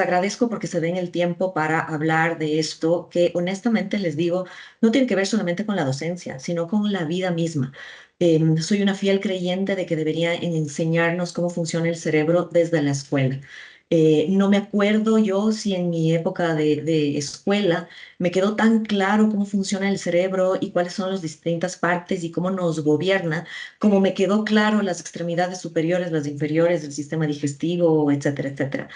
agradezco porque se den el tiempo para hablar de esto, que honestamente les digo, no tiene que ver solamente con la docencia, sino con la vida misma. Soy una fiel creyente de que debería enseñarnos cómo funciona el cerebro desde la escuela. No me acuerdo yo si en mi época de escuela me quedó tan claro cómo funciona el cerebro y cuáles son las distintas partes y cómo nos gobierna, como me quedó claro las extremidades superiores, las inferiores del sistema digestivo, etcétera, etcétera.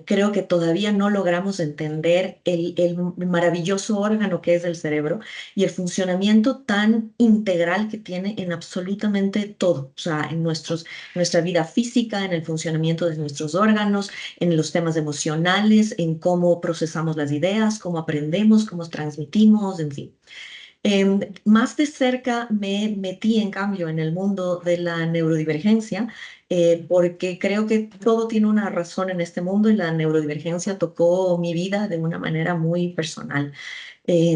Creo que todavía no logramos entender el maravilloso órgano que es el cerebro y el funcionamiento tan integral que tiene en absolutamente todo, o sea, nuestra vida física, en el funcionamiento de nuestros órganos, en los temas emocionales, en cómo procesamos las ideas, cómo aprendemos, cómo transmitimos, en fin. Más de cerca me metí, en cambio, en el mundo de la neurodivergencia, porque creo que todo tiene una razón en este mundo y la neurodivergencia tocó mi vida de una manera muy personal.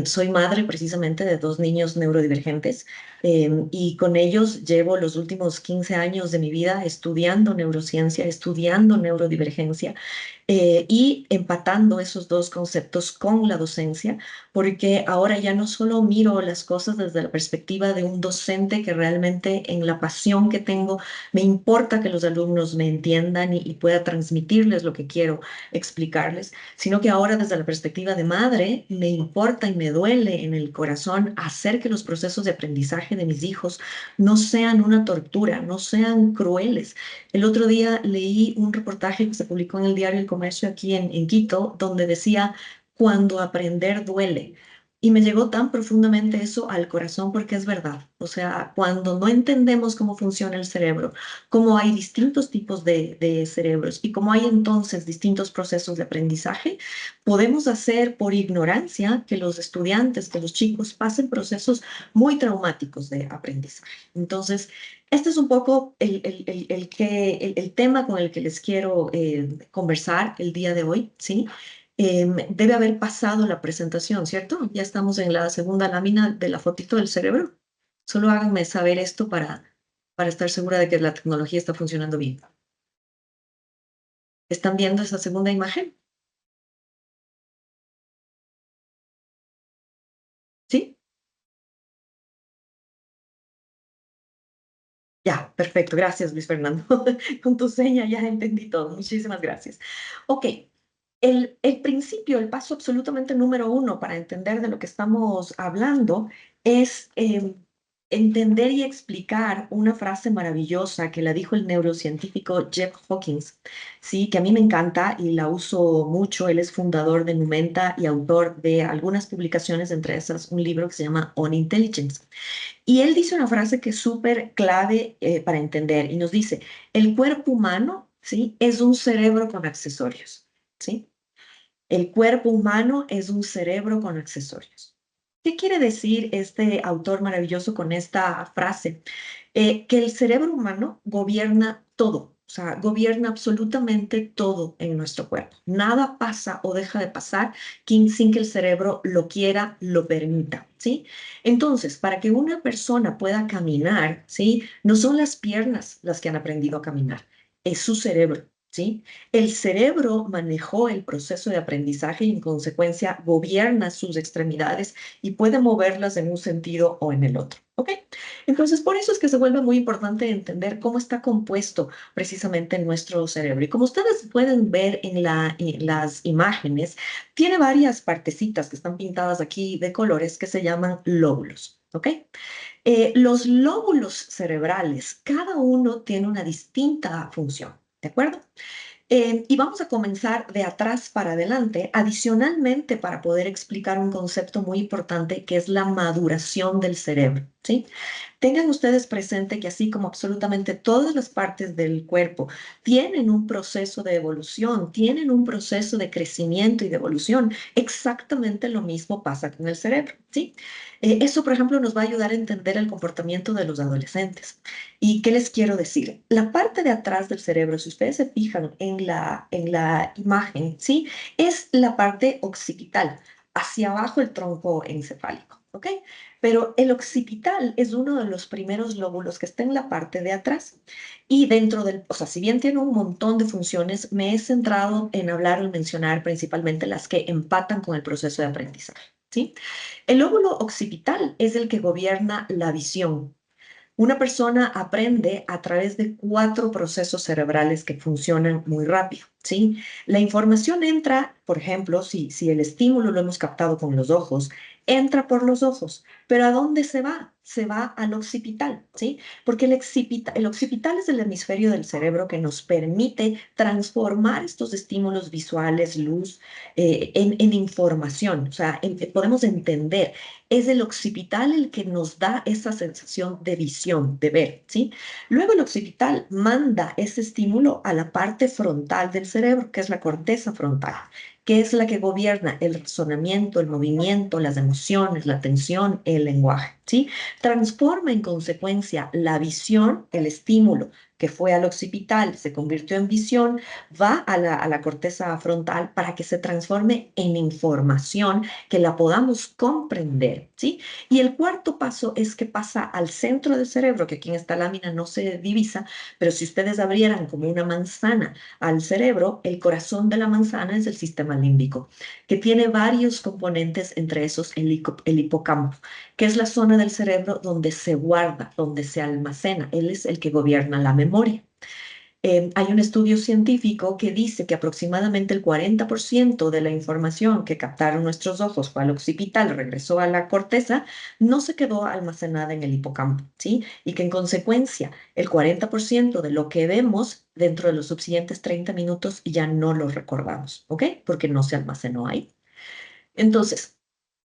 Soy madre precisamente de dos niños neurodivergentes y con ellos llevo los últimos 15 años de mi vida estudiando neurociencia, estudiando neurodivergencia y empatando esos dos conceptos con la docencia, porque ahora ya no solo miro las cosas desde la perspectiva de un docente que realmente en la pasión que tengo me importa que los alumnos me entiendan y pueda transmitirles lo que quiero explicarles, sino que ahora desde la perspectiva de madre me importa y me duele en el corazón hacer que los procesos de aprendizaje de mis hijos no sean una tortura, no sean crueles. El otro día leí un reportaje que se publicó en el diario El Comercio aquí en Quito, donde decía, cuando aprender duele. Y me llegó tan profundamente eso al corazón porque es verdad. O sea, cuando no entendemos cómo funciona el cerebro, cómo hay distintos tipos de cerebros y cómo hay entonces distintos procesos de aprendizaje, podemos hacer por ignorancia que los estudiantes, que los chicos pasen procesos muy traumáticos de aprendizaje. Entonces, este es un poco el tema con el que les quiero conversar el día de hoy, ¿sí? Debe haber pasado la presentación, ¿cierto? Ya estamos en la segunda lámina de la fotito del cerebro. Solo háganme saber esto para estar segura de que la tecnología está funcionando bien. ¿Están viendo esa segunda imagen? ¿Sí? Ya, perfecto. Gracias, Luis Fernando. Con tu seña ya entendí todo. Muchísimas gracias. Ok, el principio, el paso absolutamente número uno para entender de lo que estamos hablando es entender y explicar una frase maravillosa que la dijo el neurocientífico Jeff Hawkins, sí, que a mí me encanta y la uso mucho. Él es fundador de Numenta y autor de algunas publicaciones, entre esas un libro que se llama On Intelligence. Y él dice una frase que es súper clave para entender y nos dice, el cuerpo humano, ¿sí? Es un cerebro con accesorios, ¿sí? El cuerpo humano es un cerebro con accesorios. ¿Qué quiere decir este autor maravilloso con esta frase? Que el cerebro humano gobierna todo, o sea, gobierna absolutamente todo en nuestro cuerpo. Nada pasa o deja de pasar sin que el cerebro lo quiera, lo permita, ¿sí? Entonces, para que una persona pueda caminar, ¿sí? No son las piernas las que han aprendido a caminar, es su cerebro. ¿Sí? El cerebro manejó el proceso de aprendizaje y en consecuencia gobierna sus extremidades y puede moverlas en un sentido o en el otro. ¿Ok? Entonces, por eso es que se vuelve muy importante entender cómo está compuesto precisamente nuestro cerebro. Y como ustedes pueden ver en las imágenes, tiene varias partecitas que están pintadas aquí de colores que se llaman lóbulos. ¿Ok? Los lóbulos cerebrales, cada uno tiene una distinta función. ¿De acuerdo? Y vamos a comenzar de atrás para adelante, adicionalmente para poder explicar un concepto muy importante que es la maduración del cerebro, ¿sí? Tengan ustedes presente que así como absolutamente todas las partes del cuerpo tienen un proceso de evolución, tienen un proceso de crecimiento y de evolución, exactamente lo mismo pasa con el cerebro, ¿sí? Eso, por ejemplo, nos va a ayudar a entender el comportamiento de los adolescentes. ¿Y qué les quiero decir? La parte de atrás del cerebro, si ustedes se fijan en la imagen, ¿sí? Es la parte occipital, hacia abajo el tronco encefálico. ¿ok? Pero el occipital es uno de los primeros lóbulos que está en la parte de atrás. Y dentro del, o sea, si bien tiene un montón de funciones, me he centrado en hablar y mencionar principalmente las que empatan con el proceso de aprendizaje, ¿sí? El lóbulo occipital es el que gobierna la visión. Una persona aprende a través de cuatro procesos cerebrales que funcionan muy rápido, ¿sí? La información entra, por ejemplo, si el estímulo lo hemos captado con los ojos, entra por los ojos, pero ¿a dónde se va? Se va al occipital, ¿sí? Porque el occipital es el hemisferio del cerebro que nos permite transformar estos estímulos visuales, luz, en información, o sea, podemos entender es el occipital el que nos da esa sensación de visión, de ver, ¿sí? Luego el occipital manda ese estímulo a la parte frontal del cerebro, que es la corteza frontal, que es la que gobierna el razonamiento, el movimiento, las emociones, la atención, el lenguaje, ¿sí? Transforma en consecuencia la visión, el estímulo que fue al occipital, se convirtió en visión, va a la corteza frontal para que se transforme en información que la podamos comprender, ¿sí? Y el cuarto paso es que pasa al centro del cerebro, que aquí en esta lámina no se divisa, pero si ustedes abrieran como una manzana al cerebro, el corazón de la manzana es el sistema límbico, que tiene varios componentes, entre esos el hipocampo, que es la zona del cerebro donde se guarda, donde se almacena. Él es el que gobierna la memoria. Hay un estudio científico que dice que aproximadamente el 40% de la información que captaron nuestros ojos fue al occipital, regresó a la corteza, no se quedó almacenada en el hipocampo, ¿sí? Y que en consecuencia el 40% de lo que vemos dentro de los subsiguientes 30 minutos ya no lo recordamos, ¿ok? Porque no se almacenó ahí. Entonces,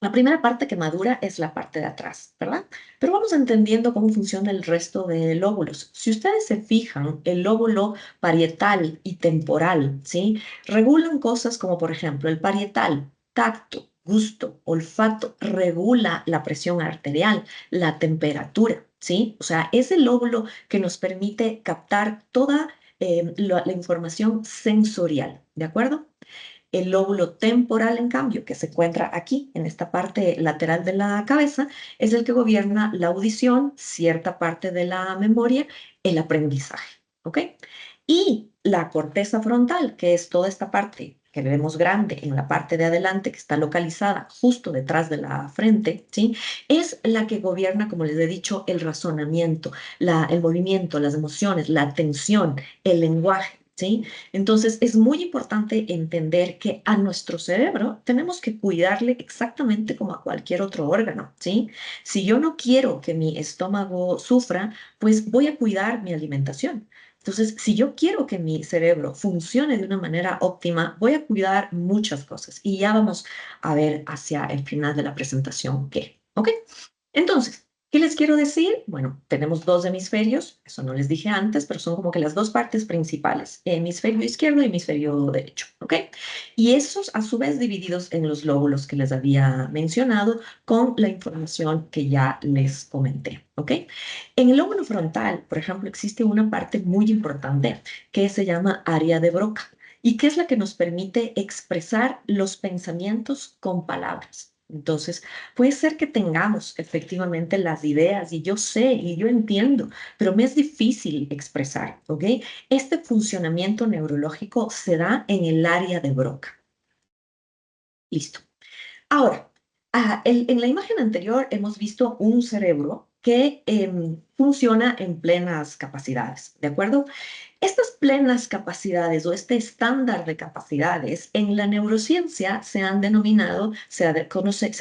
la primera parte que madura es la parte de atrás, ¿verdad? Pero vamos entendiendo cómo funciona el resto de lóbulos. Si ustedes se fijan, el lóbulo parietal y temporal, ¿sí? Regulan cosas como, por ejemplo, el parietal, tacto, gusto, olfato, regula la presión arterial, la temperatura, ¿sí? O sea, es el lóbulo que nos permite captar toda la información sensorial, ¿de acuerdo? El lóbulo temporal, en cambio, que se encuentra aquí, en esta parte lateral de la cabeza, es el que gobierna la audición, cierta parte de la memoria, el aprendizaje, ¿ok? Y la corteza frontal, que es toda esta parte que vemos grande en la parte de adelante, que está localizada justo detrás de la frente, ¿sí? Es la que gobierna, como les he dicho, el razonamiento, el movimiento, las emociones, la atención, el lenguaje, ¿sí? Entonces, es muy importante entender que a nuestro cerebro tenemos que cuidarle exactamente como a cualquier otro órgano, ¿sí? Si yo no quiero que mi estómago sufra, pues voy a cuidar mi alimentación. Entonces, si yo quiero que mi cerebro funcione de una manera óptima, voy a cuidar muchas cosas. Y ya vamos a ver hacia el final de la presentación qué, ¿ok? Entonces, ¿qué les quiero decir? Bueno, tenemos dos hemisferios, eso no les dije antes, pero son como que las dos partes principales, hemisferio izquierdo y hemisferio derecho, ¿ok? Y esos a su vez divididos en los lóbulos que les había mencionado con la información que ya les comenté, ¿ok? En el lóbulo frontal, por ejemplo, existe una parte muy importante que se llama área de Broca y que es la que nos permite expresar los pensamientos con palabras. Entonces, puede ser que tengamos efectivamente las ideas y yo sé y yo entiendo, pero me es difícil expresar, ¿ok? Este funcionamiento neurológico se da en el área de Broca. Listo. Ahora, en la imagen anterior hemos visto un cerebro que funciona en plenas capacidades, ¿de acuerdo? Estas plenas capacidades o este estándar de capacidades en la neurociencia se han denominado, se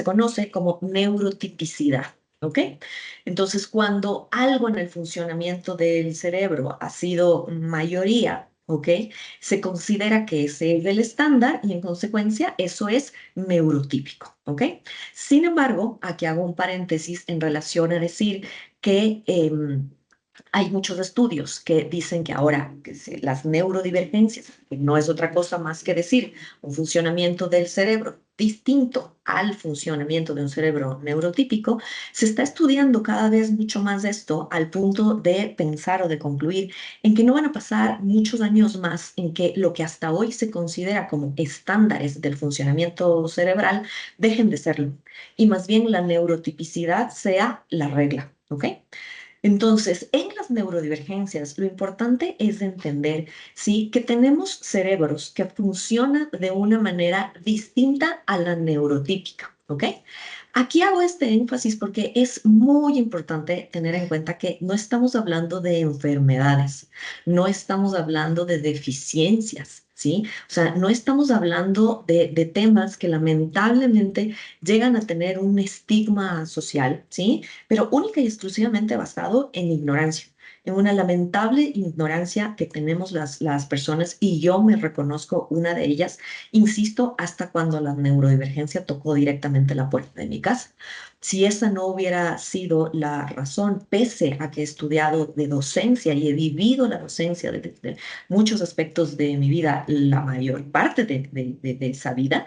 conoce como neurotipicidad. ¿Ok? Entonces, cuando algo en el funcionamiento del cerebro ha sido mayoría, ¿ok? Se considera que ese es el estándar y en consecuencia eso es neurotípico, ¿ok? Sin embargo, aquí hago un paréntesis en relación a decir que Hay muchos estudios que dicen que ahora las neurodivergencias, que no es otra cosa más que decir un funcionamiento del cerebro distinto al funcionamiento de un cerebro neurotípico, se está estudiando cada vez mucho más esto al punto de pensar o de concluir en que no van a pasar muchos años más en que lo que hasta hoy se considera como estándares del funcionamiento cerebral dejen de serlo y más bien la neurotipicidad sea la regla, ¿ok? Entonces, en las neurodivergencias, lo importante es entender, ¿sí? Que tenemos cerebros que funcionan de una manera distinta a la neurotípica, ¿ok? Aquí hago este énfasis porque es muy importante tener en cuenta que no estamos hablando de enfermedades, no estamos hablando de deficiencias, ¿sí? O sea, no estamos hablando de temas que lamentablemente llegan a tener un estigma social, ¿sí? Pero única y exclusivamente basado en ignorancia, en una lamentable ignorancia que tenemos las personas y yo me reconozco una de ellas, insisto, hasta cuando la neurodivergencia tocó directamente la puerta de mi casa. Si esa no hubiera sido la razón, pese a que he estudiado de docencia y he vivido la docencia de muchos aspectos de mi vida, la mayor parte de esa vida,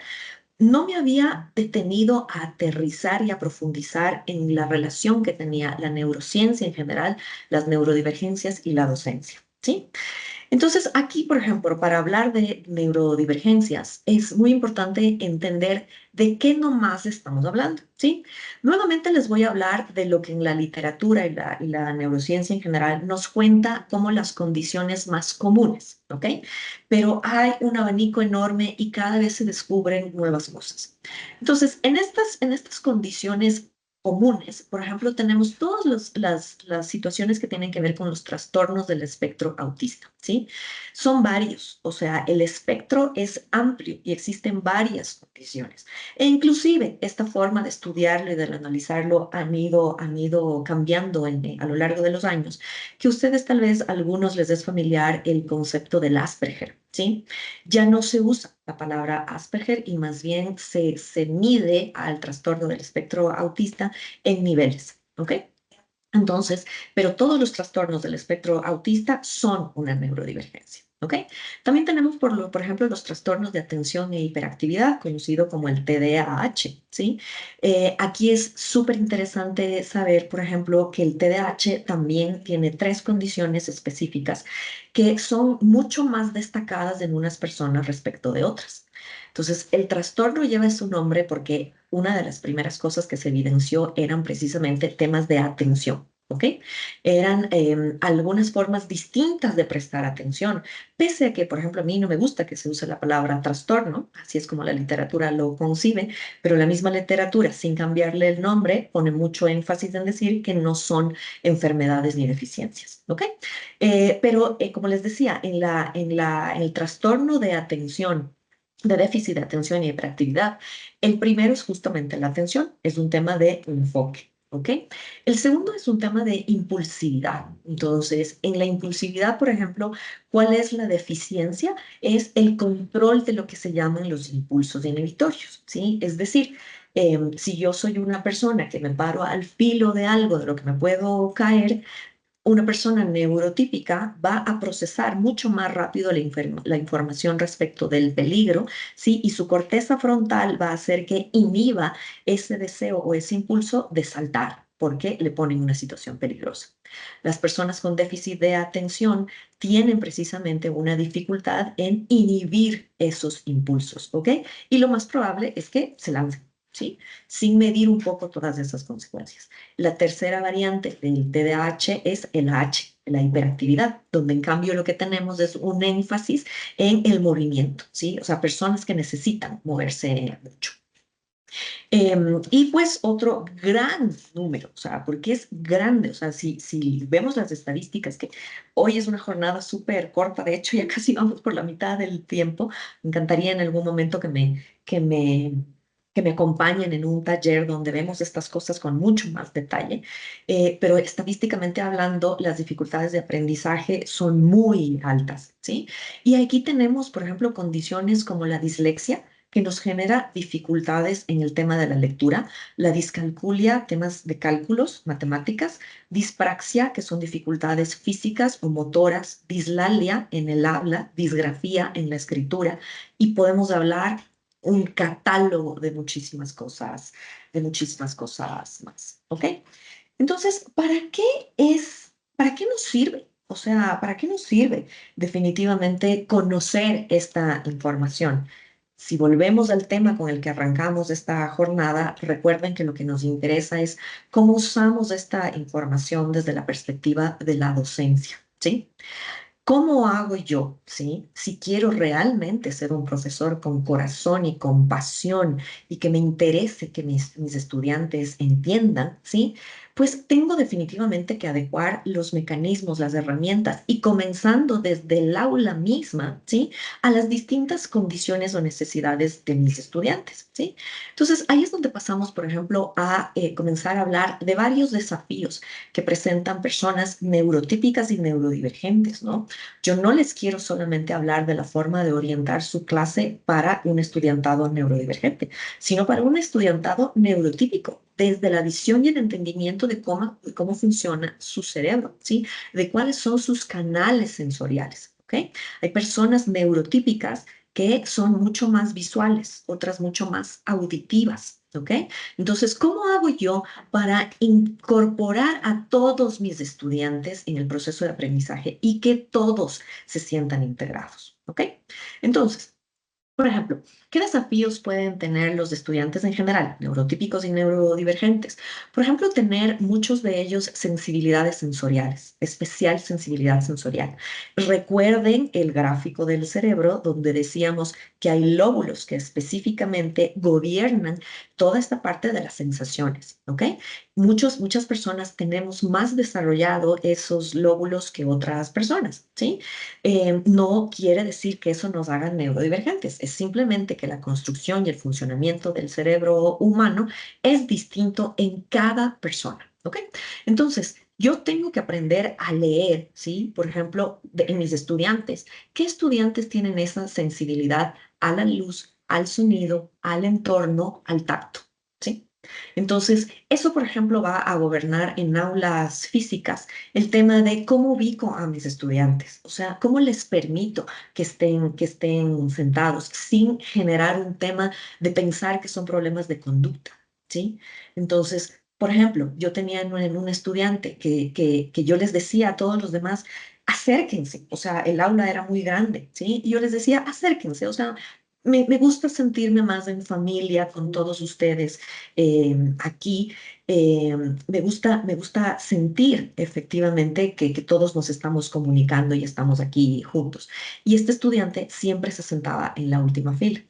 no me había detenido a aterrizar y a profundizar en la relación que tenía la neurociencia en general, las neurodivergencias y la docencia. ¿Sí? Entonces, aquí, por ejemplo, para hablar de neurodivergencias, es muy importante entender de qué nomás estamos hablando, ¿sí? Nuevamente les voy a hablar de lo que en la literatura y la neurociencia en general nos cuenta como las condiciones más comunes, ¿ok? Pero hay un abanico enorme y cada vez se descubren nuevas cosas. Entonces, en estas condiciones comunes, por ejemplo, tenemos todas las situaciones que tienen que ver con los trastornos del espectro autista, ¿sí? Son varios, o sea, el espectro es amplio y existen varias condiciones. E inclusive esta forma de estudiarlo y de analizarlo han ido cambiando a lo largo de los años, que ustedes tal vez a algunos les es familiar el concepto del Asperger, ¿sí? Ya no se usa la palabra Asperger y más bien se mide al trastorno del espectro autista en niveles, ¿ok? Entonces, pero todos los trastornos del espectro autista son una neurodivergencia, ¿ok? También tenemos, por ejemplo, los trastornos de atención e hiperactividad, conocido como el TDAH, ¿sí? Aquí es súper interesante saber, por ejemplo, que el TDAH también tiene tres condiciones específicas que son mucho más destacadas en unas personas respecto de otras. Entonces, el trastorno lleva su nombre porque una de las primeras cosas que se evidenció eran precisamente temas de atención. ¿Ok? Eran algunas formas distintas de prestar atención, pese a que, por ejemplo, a mí no me gusta que se use la palabra trastorno, así es como la literatura lo concibe, pero la misma literatura, sin cambiarle el nombre, pone mucho énfasis en decir que no son enfermedades ni deficiencias. ¿Ok? Pero, como les decía, en el trastorno de atención, de déficit de atención y hiperactividad. El primero es justamente la atención, es un tema de enfoque, ¿ok? El segundo es un tema de impulsividad. Entonces, en la impulsividad, por ejemplo, ¿cuál es la deficiencia? Es el control de lo que se llaman los impulsos inhibitorios, ¿sí? Es decir, si yo soy una persona que me paro al filo de algo de lo que me puedo caer, una persona neurotípica va a procesar mucho más rápido la información respecto del peligro, ¿sí? Y su corteza frontal va a hacer que inhiba ese deseo o ese impulso de saltar, porque le ponen en una situación peligrosa. Las personas con déficit de atención tienen precisamente una dificultad en inhibir esos impulsos, ¿ok? Y lo más probable es que se lancen, ¿sí? Sin medir un poco todas esas consecuencias. La tercera variante del TDAH es el H, la hiperactividad, donde en cambio lo que tenemos es un énfasis en el movimiento, ¿sí? O sea, personas que necesitan moverse mucho. Y pues otro gran número, o sea, porque es grande, o sea, si vemos las estadísticas, que hoy es una jornada súper corta, de hecho ya casi vamos por la mitad del tiempo, me encantaría en algún momento que me acompañen en un taller donde vemos estas cosas con mucho más detalle, pero estadísticamente hablando, las dificultades de aprendizaje son muy altas, ¿sí? Y aquí tenemos, por ejemplo, condiciones como la dislexia, que nos genera dificultades en el tema de la lectura, la discalculia, temas de cálculos, matemáticas, dispraxia, que son dificultades físicas o motoras, dislalia en el habla, disgrafía en la escritura, y podemos hablar un catálogo de muchísimas cosas más, ¿ok? Entonces, para qué nos sirve? O sea, ¿para qué nos sirve definitivamente conocer esta información? Si volvemos al tema con el que arrancamos esta jornada, recuerden que lo que nos interesa es cómo usamos esta información desde la perspectiva de la docencia, ¿sí? ¿Cómo hago yo, sí? Si quiero realmente ser un profesor con corazón y con pasión y que me interese que mis estudiantes entiendan, ¿sí? Pues tengo definitivamente que adecuar los mecanismos, las herramientas y comenzando desde el aula misma, ¿sí? A las distintas condiciones o necesidades de mis estudiantes, ¿sí? Entonces, ahí es donde pasamos, por ejemplo, a comenzar a hablar de varios desafíos que presentan personas neurotípicas y neurodivergentes, ¿no? Yo no les quiero solamente hablar de la forma de orientar su clase para un estudiantado neurodivergente, sino para un estudiantado neurotípico, desde la visión y el entendimiento de cómo funciona su cerebro, ¿sí? De cuáles son sus canales sensoriales, ¿ok? Hay personas neurotípicas que son mucho más visuales, otras mucho más auditivas, ¿ok? Entonces, ¿cómo hago yo para incorporar a todos mis estudiantes en el proceso de aprendizaje y que todos se sientan integrados? ¿Ok? Entonces, por ejemplo, ¿qué desafíos pueden tener los estudiantes en general, neurotípicos y neurodivergentes? Por ejemplo, tener muchos de ellos sensibilidades sensoriales, especial sensibilidad sensorial. Recuerden el gráfico del cerebro donde decíamos que hay lóbulos que específicamente gobiernan toda esta parte de las sensaciones, ¿ok? Muchas personas tenemos más desarrollado esos lóbulos que otras personas, ¿sí? No quiere decir que eso nos haga neurodivergentes, es simplemente que la construcción y el funcionamiento del cerebro humano es distinto en cada persona, ¿ok? Entonces, yo tengo que aprender a leer, ¿sí? Por ejemplo, en mis estudiantes, ¿qué estudiantes tienen esa sensibilidad a la luz, al sonido, al entorno, al tacto? ¿Sí? Entonces, eso, por ejemplo, va a gobernar en aulas físicas el tema de cómo ubico a mis estudiantes, o sea, cómo les permito que estén sentados sin generar un tema de pensar que son problemas de conducta, ¿sí? Entonces, por ejemplo, yo tenía en un estudiante que yo les decía a todos los demás, acérquense, o sea, el aula era muy grande, ¿sí? Y yo les decía, acérquense, o sea, me gusta sentirme más en familia con todos ustedes aquí. eh, me gusta sentir efectivamente que todos nos estamos comunicando y estamos aquí juntos. Y este estudiante siempre se sentaba en la última fila.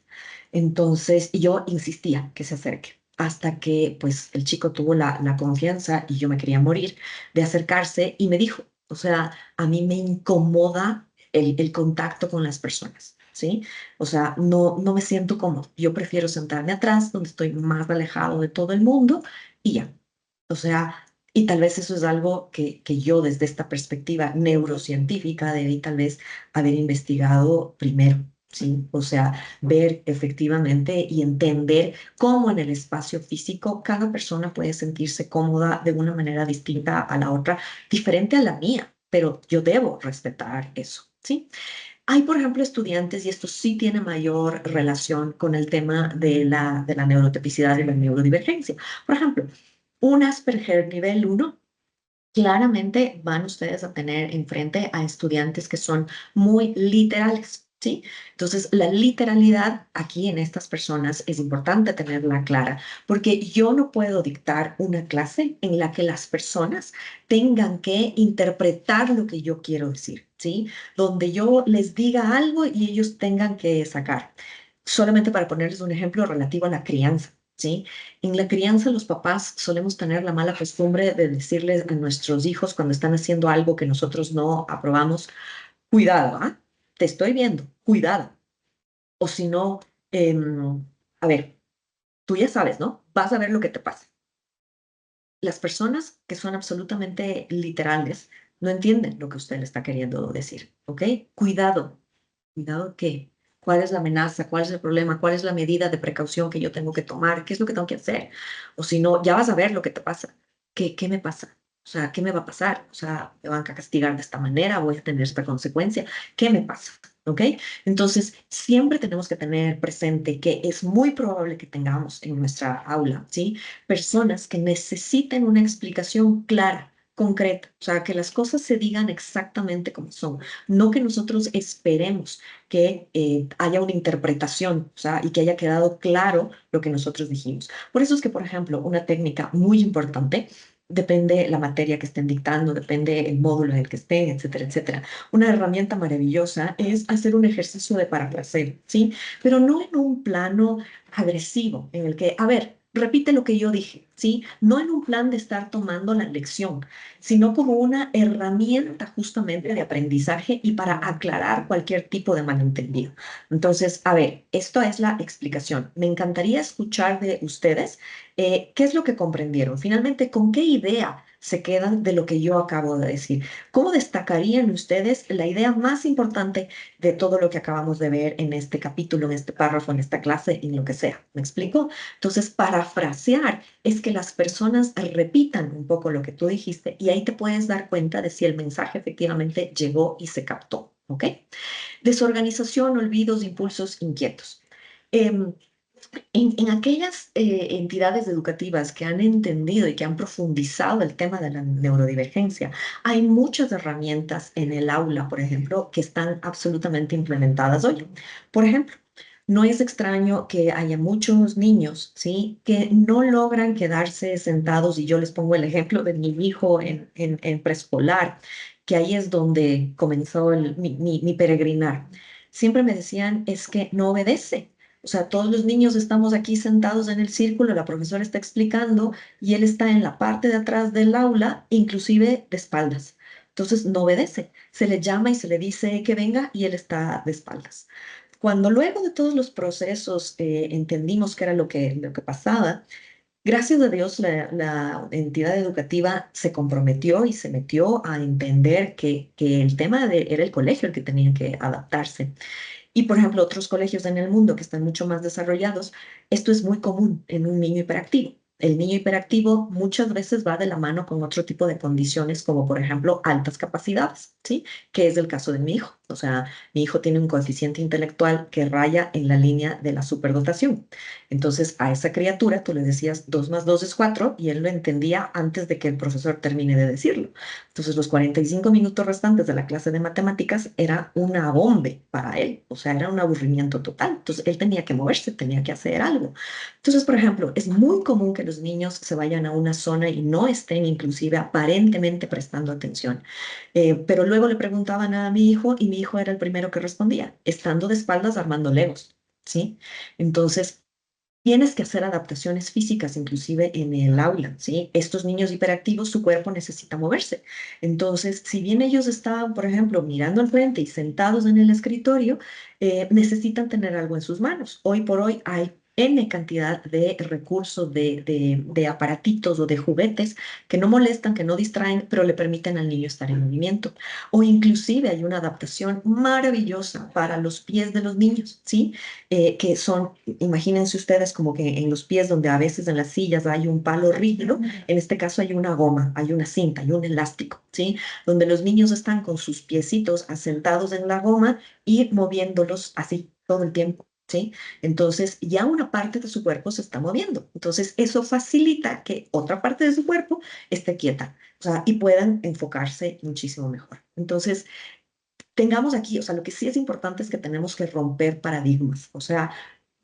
Entonces, y yo insistía que se acerque. Hasta que pues el chico tuvo la confianza y yo me quería morir de acercarse y me dijo, o sea, a mí me incomoda el contacto con las personas, ¿sí? O sea, no me siento cómodo. Yo prefiero sentarme atrás, donde estoy más alejado de todo el mundo y ya. O sea, y tal vez eso es algo que yo desde esta perspectiva neurocientífica debí tal vez haber investigado primero, ¿sí? O sea, ver efectivamente y entender cómo en el espacio físico cada persona puede sentirse cómoda de una manera distinta a la otra, diferente a la mía, pero yo debo respetar eso, ¿sí? Hay, por ejemplo, estudiantes, y esto sí tiene mayor relación con el tema de la neurotipicidad y la neurodivergencia. Por ejemplo, un Asperger nivel uno, claramente van ustedes a tener enfrente a estudiantes que son muy literales, ¿sí? Entonces, la literalidad aquí en estas personas es importante tenerla clara, porque yo no puedo dictar una clase en la que las personas tengan que interpretar lo que yo quiero decir, ¿sí? Donde yo les diga algo y ellos tengan que sacar. Solamente para ponerles un ejemplo relativo a la crianza, ¿sí? En la crianza, los papás solemos tener la mala costumbre de decirles a nuestros hijos cuando están haciendo algo que nosotros no aprobamos, cuidado, ¿ah? Te estoy viendo, cuidado. O si no, a ver, tú ya sabes, ¿no? Vas a ver lo que te pasa. Las personas que son absolutamente literales no entienden lo que usted le está queriendo decir, ¿ok? Cuidado. ¿Cuidado qué? ¿Cuál es la amenaza? ¿Cuál es el problema? ¿Cuál es la medida de precaución que yo tengo que tomar? ¿Qué es lo que tengo que hacer? O si no, ya vas a ver lo que te pasa. ¿Qué me pasa? O sea, ¿qué me va a pasar? O sea, ¿me van a castigar de esta manera? ¿Voy a tener esta consecuencia? ¿Qué me pasa? ¿Ok? Entonces, siempre tenemos que tener presente que es muy probable que tengamos en nuestra aula, ¿sí? Personas que necesiten una explicación clara, concreta, o sea, que las cosas se digan exactamente como son, no que nosotros esperemos que haya una interpretación, o sea, y que haya quedado claro lo que nosotros dijimos. Por eso es que, por ejemplo, una técnica muy importante, depende la materia que estén dictando, depende el módulo en el que estén, etcétera, etcétera. Una herramienta maravillosa es hacer un ejercicio de parafraseo, ¿sí? Pero no en un plano agresivo, en el que, a ver, repite lo que yo dije, ¿sí? No en un plan de estar tomando la lección, sino como una herramienta justamente de aprendizaje y para aclarar cualquier tipo de malentendido. Entonces, a ver, esto es la explicación. Me encantaría escuchar de ustedes qué es lo que comprendieron. Finalmente, ¿con qué idea se quedan de lo que yo acabo de decir? ¿Cómo destacarían ustedes la idea más importante de todo lo que acabamos de ver en este capítulo, en este párrafo, en esta clase, en lo que sea? ¿Me explico? Entonces, parafrasear es que las personas repitan un poco lo que tú dijiste y ahí te puedes dar cuenta de si el mensaje efectivamente llegó y se captó, ¿ok? Desorganización, olvidos, impulsos, inquietos. Em, en aquellas entidades educativas que han entendido y que han profundizado el tema de la neurodivergencia, hay muchas herramientas en el aula, por ejemplo, que están absolutamente implementadas hoy. Por ejemplo, no es extraño que haya muchos niños, ¿sí?, que no logran quedarse sentados, y yo les pongo el ejemplo de mi hijo en preescolar, que ahí es donde comenzó mi peregrinar. Siempre me decían, es que no obedece. O sea, todos los niños estamos aquí sentados en el círculo, la profesora está explicando y él está en la parte de atrás del aula, inclusive de espaldas. Entonces no obedece. Se le llama y se le dice que venga y él está de espaldas. Cuando luego de todos los procesos entendimos qué era lo que pasaba, gracias a Dios la entidad educativa se comprometió y se metió a entender que el tema era el colegio el que tenía que adaptarse. Y, por ejemplo, otros colegios en el mundo que están mucho más desarrollados, esto es muy común en un niño hiperactivo. El niño hiperactivo muchas veces va de la mano con otro tipo de condiciones, como por ejemplo altas capacidades, ¿sí? Que es el caso de mi hijo. O sea, mi hijo tiene un coeficiente intelectual que raya en la línea de la superdotación. Entonces, a esa criatura tú le decías 2 más 2 es 4 y él lo entendía antes de que el profesor termine de decirlo. Entonces, los 45 minutos restantes de la clase de matemáticas era una bombe para él, o sea, era un aburrimiento total. Entonces, él tenía que moverse, tenía que hacer algo. Entonces, por ejemplo, es muy común que los niños se vayan a una zona y no estén inclusive aparentemente prestando atención. Pero luego le preguntaban a mi hijo y mi hijo era el primero que respondía, estando de espaldas armando legos, ¿sí? Entonces, tienes que hacer adaptaciones físicas, inclusive en el aula, ¿sí? Estos niños hiperactivos, su cuerpo necesita moverse. Entonces, si bien ellos estaban, por ejemplo, mirando al frente y sentados en el escritorio, necesitan tener algo en sus manos. Hoy por hoy hay N cantidad de recursos, de aparatitos o de juguetes que no molestan, que no distraen, pero le permiten al niño estar en movimiento. O inclusive hay una adaptación maravillosa para los pies de los niños, ¿sí? Que son, imagínense ustedes como que en los pies donde a veces en las sillas hay un palo rígido, en este caso hay una goma, hay una cinta, hay un elástico, ¿sí? Donde los niños están con sus piecitos asentados en la goma y moviéndolos así todo el tiempo. ¿Sí? Entonces ya una parte de su cuerpo se está moviendo. Entonces eso facilita que otra parte de su cuerpo esté quieta, o sea, y puedan enfocarse muchísimo mejor. Entonces, tengamos aquí, o sea, lo que sí es importante es que tenemos que romper paradigmas. O sea,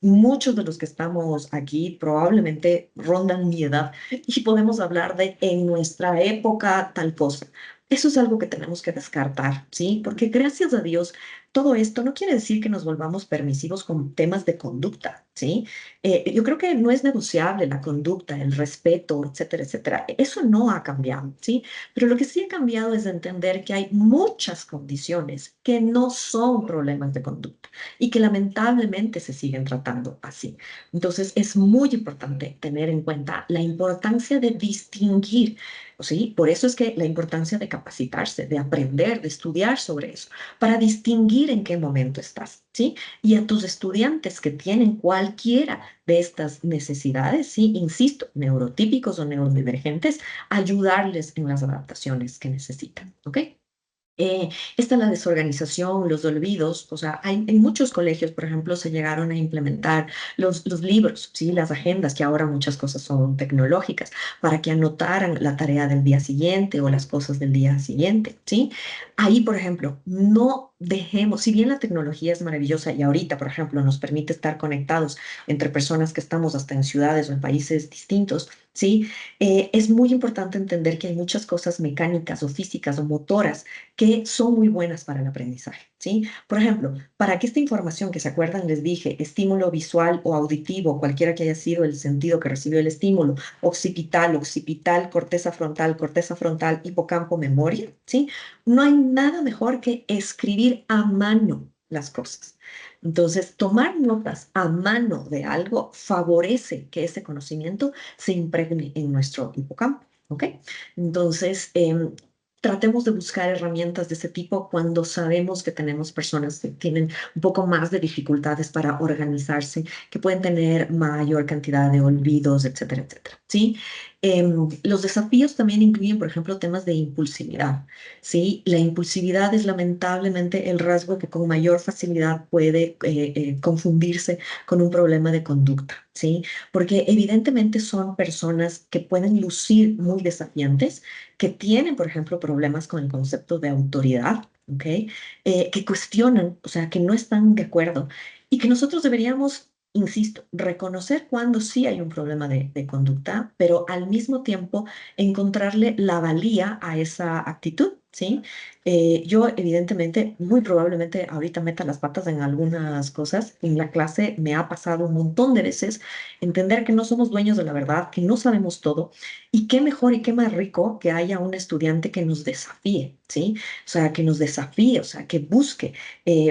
muchos de los que estamos aquí probablemente rondan mi edad y podemos hablar de en nuestra época tal cosa. Eso es algo que tenemos que descartar, ¿sí? Porque gracias a Dios, todo esto no quiere decir que nos volvamos permisivos con temas de conducta, ¿sí? Yo creo que no es negociable la conducta, el respeto, etcétera, etcétera. Eso no ha cambiado, ¿sí? Pero lo que sí ha cambiado es entender que hay muchas condiciones que no son problemas de conducta y que lamentablemente se siguen tratando así. Entonces, es muy importante tener en cuenta la importancia de distinguir, ¿sí? Por eso es que la importancia de capacitarse, de aprender, de estudiar sobre eso, para distinguir medir en qué momento estás, ¿sí? Y a tus estudiantes que tienen cualquiera de estas necesidades, sí, insisto, neurotípicos o neurodivergentes, ayudarles en las adaptaciones que necesitan, ¿ok? Esta es la desorganización, los olvidos, o sea, hay, en muchos colegios, por ejemplo, se llegaron a implementar los libros, ¿sí? Las agendas, que ahora muchas cosas son tecnológicas, para que anotaran la tarea del día siguiente o las cosas del día siguiente, ¿sí? Ahí, por ejemplo, no dejemos, si bien la tecnología es maravillosa y ahorita, por ejemplo, nos permite estar conectados entre personas que estamos hasta en ciudades o en países distintos, ¿sí? Es muy importante entender que hay muchas cosas mecánicas o físicas o motoras que son muy buenas para el aprendizaje, ¿sí? Por ejemplo, para que esta información que se acuerdan, les dije, estímulo visual o auditivo, cualquiera que haya sido el sentido que recibió el estímulo, occipital, corteza frontal, hipocampo, memoria, ¿sí? No hay nada mejor que escribir a mano las cosas. Entonces, tomar notas a mano de algo favorece que ese conocimiento se impregne en nuestro hipocampo, ¿ok? Entonces, tratemos de buscar herramientas de ese tipo cuando sabemos que tenemos personas que tienen un poco más de dificultades para organizarse, que pueden tener mayor cantidad de olvidos, etcétera, etcétera. ¿Sí? Los desafíos también incluyen, por ejemplo, temas de impulsividad. ¿Sí? La impulsividad es lamentablemente el rasgo que con mayor facilidad puede confundirse con un problema de conducta. ¿Sí? Porque evidentemente son personas que pueden lucir muy desafiantes, que tienen, por ejemplo, problemas con el concepto de autoridad, ¿ok? Que cuestionan, o sea, que no están de acuerdo y que nosotros deberíamos, insisto, reconocer cuando sí hay un problema de conducta, pero al mismo tiempo encontrarle la valía a esa actitud. ¿Sí? Yo evidentemente, muy probablemente ahorita meta las patas en algunas cosas. En la clase me ha pasado un montón de veces entender que no somos dueños de la verdad, que no sabemos todo, y qué mejor y qué más rico que haya un estudiante que nos desafíe, ¿sí? O sea, que nos desafíe, o sea, que busque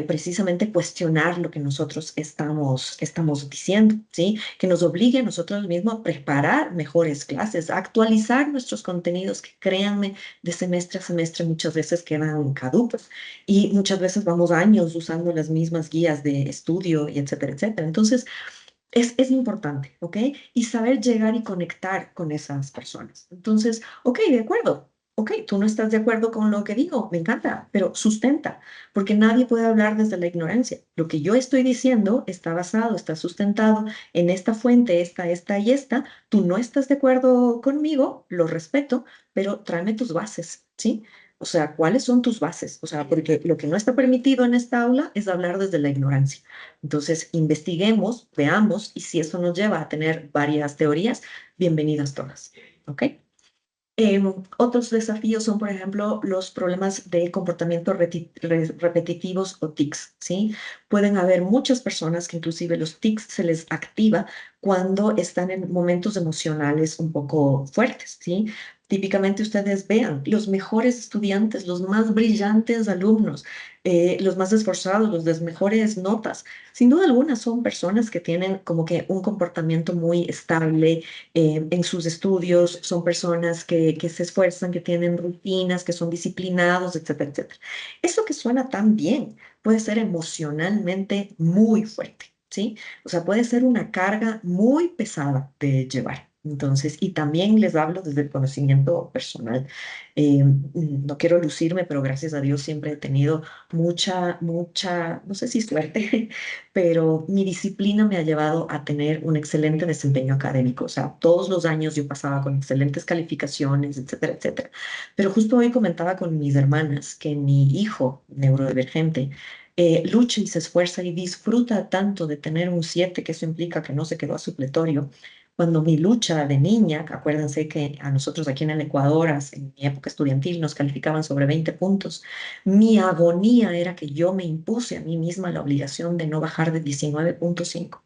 precisamente cuestionar lo que nosotros estamos diciendo, ¿sí? Que nos obligue a nosotros mismos a preparar mejores clases, a actualizar nuestros contenidos, que créanme, de semestre a semestre muchas veces quedan caducos y muchas veces vamos años usando las mismas guías de estudio y etcétera, etcétera. Entonces, es importante, ¿ok? Y saber llegar y conectar con esas personas. Entonces, ok, de acuerdo. Ok, tú no estás de acuerdo con lo que digo, me encanta, pero sustenta, porque nadie puede hablar desde la ignorancia. Lo que yo estoy diciendo está basado, está sustentado en esta fuente, esta y esta. Tú no estás de acuerdo conmigo, lo respeto, pero tráeme tus bases, ¿sí? O sea, ¿cuáles son tus bases? O sea, porque lo que no está permitido en esta aula es hablar desde la ignorancia. Entonces, investiguemos, veamos, y si eso nos lleva a tener varias teorías, bienvenidas todas. ¿Ok? Otros desafíos son, por ejemplo, los problemas de comportamiento repetitivos o tics, ¿sí? Pueden haber muchas personas que inclusive los tics se les activa cuando están en momentos emocionales un poco fuertes, ¿sí? Típicamente ustedes vean los mejores estudiantes, los más brillantes alumnos, los más esforzados, los de mejores notas. Sin duda alguna son personas que tienen como que un comportamiento muy estable en sus estudios, son personas que se esfuerzan, que tienen rutinas, que son disciplinados, etcétera, etcétera. Eso que suena tan bien puede ser emocionalmente muy fuerte, ¿sí? O sea, puede ser una carga muy pesada de llevar. Entonces, y también les hablo desde el conocimiento personal. No quiero lucirme, pero gracias a Dios siempre he tenido mucha, no sé si suerte, pero mi disciplina me ha llevado a tener un excelente desempeño académico. O sea, todos los años yo pasaba con excelentes calificaciones, etcétera, etcétera. Pero justo hoy comentaba con mis hermanas que mi hijo neurodivergente lucha y se esfuerza y disfruta tanto de tener un 7, que eso implica que no se quedó a supletorio. Cuando mi lucha de niña, acuérdense que a nosotros aquí en el Ecuador, en mi época estudiantil, nos calificaban sobre 20 puntos. Mi agonía era que yo me impuse a mí misma la obligación de no bajar de 19,5.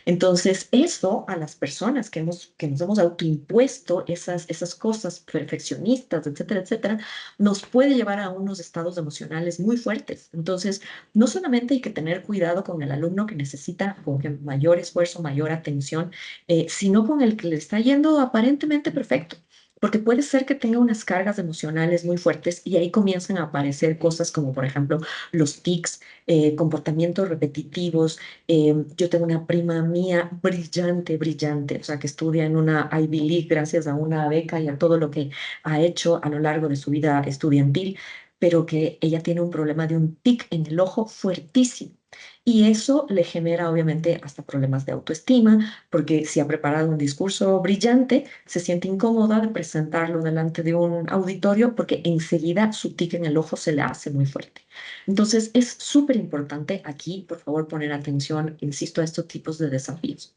Entonces, eso a las personas que nos hemos autoimpuesto esas cosas perfeccionistas, etcétera, etcétera, nos puede llevar a unos estados emocionales muy fuertes. Entonces, no solamente hay que tener cuidado con el alumno que necesita como que mayor esfuerzo, mayor atención, sino con el que le está yendo aparentemente perfecto. porque puede ser que tenga unas cargas emocionales muy fuertes y ahí comienzan a aparecer cosas como, por ejemplo, los tics, comportamientos repetitivos. Yo tengo una prima mía brillante, brillante, o sea, que estudia en una Ivy League gracias a una beca y a todo lo que ha hecho a lo largo de su vida estudiantil, pero que ella tiene un problema de un tic en el ojo fuertísimo. Y eso le genera obviamente hasta problemas de autoestima, porque si ha preparado un discurso brillante, se siente incómoda de presentarlo delante de un auditorio porque enseguida su tic en el ojo se le hace muy fuerte. Entonces es súper importante aquí, por favor, poner atención, insisto, a estos tipos de desafíos.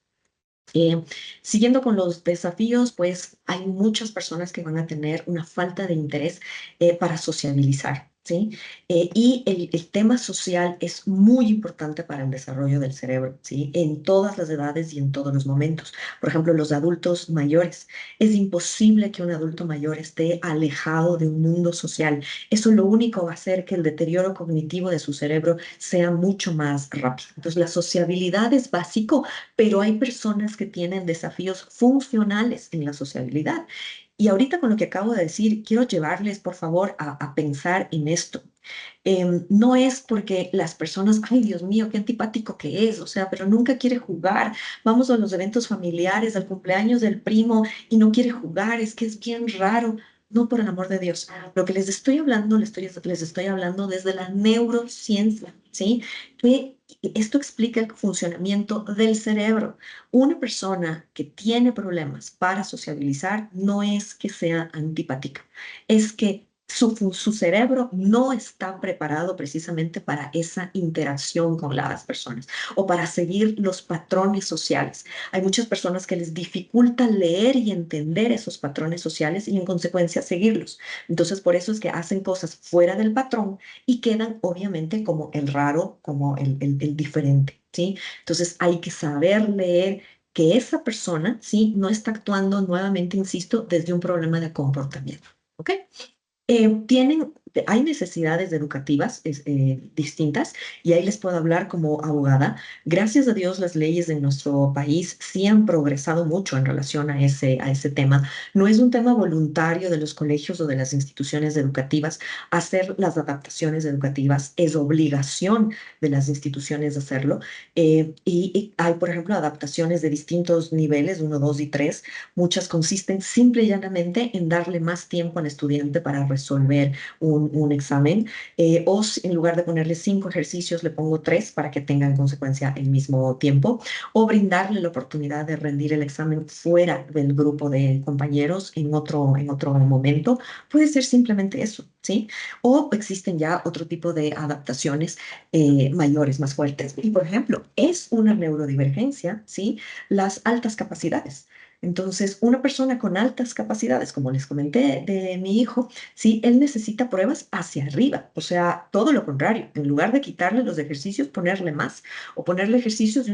Eh, Siguiendo con los desafíos, pues hay muchas personas que van a tener una falta de interés para sociabilizar, ¿sí? Y el tema social es muy importante para el desarrollo del cerebro, ¿sí? En todas las edades y en todos los momentos. Por ejemplo, los adultos mayores. Es imposible que un adulto mayor esté alejado de un mundo social. Eso lo único va a hacer que el deterioro cognitivo de su cerebro sea mucho más rápido. Entonces, la sociabilidad es básico, pero hay personas que tienen desafíos funcionales en la sociabilidad. Y ahorita con lo que acabo de decir, quiero llevarles, por favor, a pensar en esto. No es porque las personas, ay Dios mío, qué antipático que es, o sea, pero nunca quiere jugar. Vamos a los eventos familiares, al cumpleaños del primo y no quiere jugar, es que es bien raro. No, por el amor de Dios. Lo que les estoy hablando, les estoy hablando desde la neurociencia, ¿sí? Que esto explica el funcionamiento del cerebro. Una persona que tiene problemas para sociabilizar no es que sea antipática, es que su cerebro no está preparado precisamente para esa interacción con las personas o para seguir los patrones sociales. Hay muchas personas que les dificulta leer y entender esos patrones sociales y en consecuencia seguirlos. Entonces, por eso es que hacen cosas fuera del patrón y quedan obviamente como el raro, como el diferente, ¿sí? Entonces, hay que saber leer que esa persona, ¿sí? No está actuando nuevamente, insisto, desde un problema de comportamiento. ¿Ok? Hay necesidades educativas distintas y ahí les puedo hablar como abogada. Gracias a Dios las leyes de nuestro país sí han progresado mucho en relación a ese tema. No es un tema voluntario de los colegios o de las instituciones educativas hacer las adaptaciones educativas, es obligación de las instituciones hacerlo. Y hay, por ejemplo, adaptaciones de distintos niveles, uno, 2 y 3. Muchas consisten simple y llanamente en darle más tiempo al estudiante para resolver un examen, en lugar de ponerle 5 ejercicios, le pongo 3 para que tenga en consecuencia el mismo tiempo, o brindarle la oportunidad de rendir el examen fuera del grupo de compañeros en otro momento. Puede ser simplemente eso, ¿sí? O existen ya otro tipo de adaptaciones mayores, más fuertes. Y, por ejemplo, es una neurodivergencia, ¿sí? Las altas capacidades. Entonces, una persona con altas capacidades, como les comenté de mi hijo, sí, él necesita pruebas hacia arriba, o sea, todo lo contrario, en lugar de quitarle los ejercicios, ponerle más o ponerle ejercicios de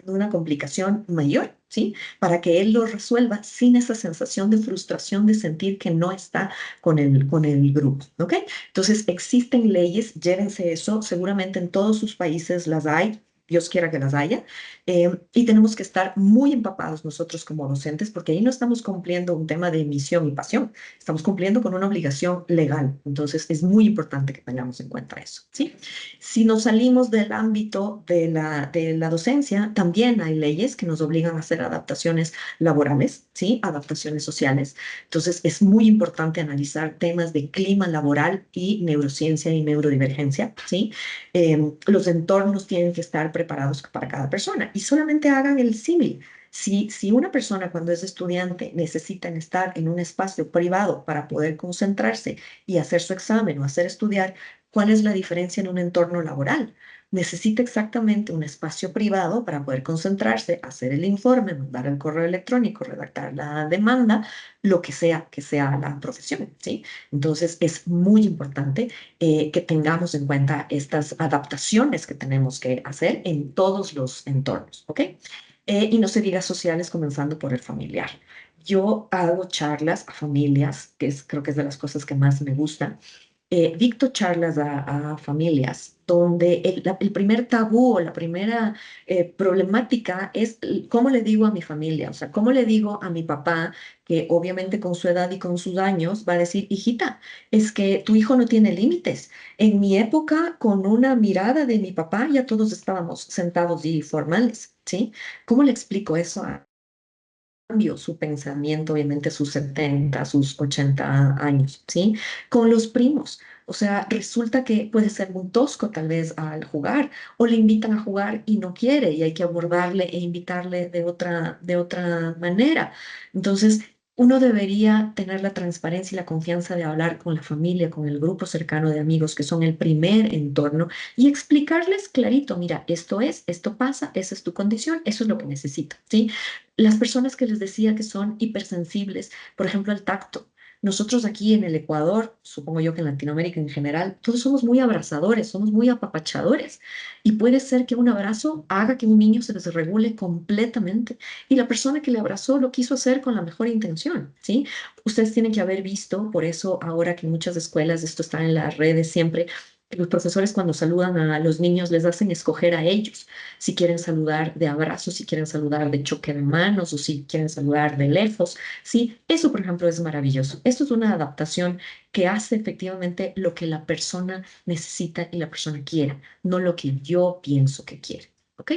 una complicación mayor, ¿sí? Para que él lo resuelva sin esa sensación de frustración de sentir que no está con el grupo, ¿ok? Entonces, existen leyes, llévense eso, seguramente en todos sus países las hay. Dios quiera que las haya, y tenemos que estar muy empapados nosotros como docentes porque ahí no estamos cumpliendo un tema de misión y pasión, estamos cumpliendo con una obligación legal. Entonces es muy importante que tengamos en cuenta eso, ¿sí? Si nos salimos del ámbito de la docencia, también hay leyes que nos obligan a hacer adaptaciones laborales, ¿sí? Adaptaciones sociales. Entonces es muy importante analizar temas de clima laboral y neurociencia y neurodivergencia, ¿sí? Los entornos tienen que estar preparados para cada persona y solamente hagan el símil. Si una persona cuando es estudiante necesita estar en un espacio privado para poder concentrarse y hacer su examen o hacer estudiar, ¿cuál es la diferencia en un entorno laboral? Necesita exactamente un espacio privado para poder concentrarse, hacer el informe, mandar el correo electrónico, redactar la demanda, lo que sea la profesión, ¿sí? Entonces es muy importante que tengamos en cuenta estas adaptaciones que tenemos que hacer en todos los entornos, ¿ok? Y no se diga sociales, comenzando por el familiar. Yo hago charlas a familias, creo que es de las cosas que más me gusta, dicto charlas a familias donde el primer tabú o la primera problemática es cómo le digo a mi familia, o sea, cómo le digo a mi papá, que obviamente con su edad y con sus años va a decir, hijita, es que tu hijo no tiene límites. En mi época, con una mirada de mi papá, ya todos estábamos sentados y formales, ¿sí? ¿Cómo le explico eso cambio su pensamiento, obviamente sus 70 sus 80 años, ¿sí? Con los primos. O sea, resulta que puede ser muy tosco tal vez al jugar o le invitan a jugar y no quiere y hay que abordarle e invitarle de otra manera. Entonces, uno debería tener la transparencia y la confianza de hablar con la familia, con el grupo cercano de amigos que son el primer entorno y explicarles clarito, mira, esto es, esto pasa, esa es tu condición, eso es lo que necesito, ¿sí? Las personas que les decía que son hipersensibles, por ejemplo, al tacto. Nosotros aquí en el Ecuador, supongo yo que en Latinoamérica en general, todos somos muy abrazadores, somos muy apapachadores. Y puede ser que un abrazo haga que un niño se desregule completamente. Y la persona que le abrazó lo quiso hacer con la mejor intención, ¿sí? Ustedes tienen que haber visto, por eso ahora que en muchas escuelas, esto está en las redes siempre, que los profesores cuando saludan a los niños les hacen escoger a ellos si quieren saludar de abrazo, si quieren saludar de choque de manos o si quieren saludar de lejos. Sí, eso, por ejemplo, es maravilloso. Esto es una adaptación que hace efectivamente lo que la persona necesita y la persona quiere, no lo que yo pienso que quiere. ¿Ok?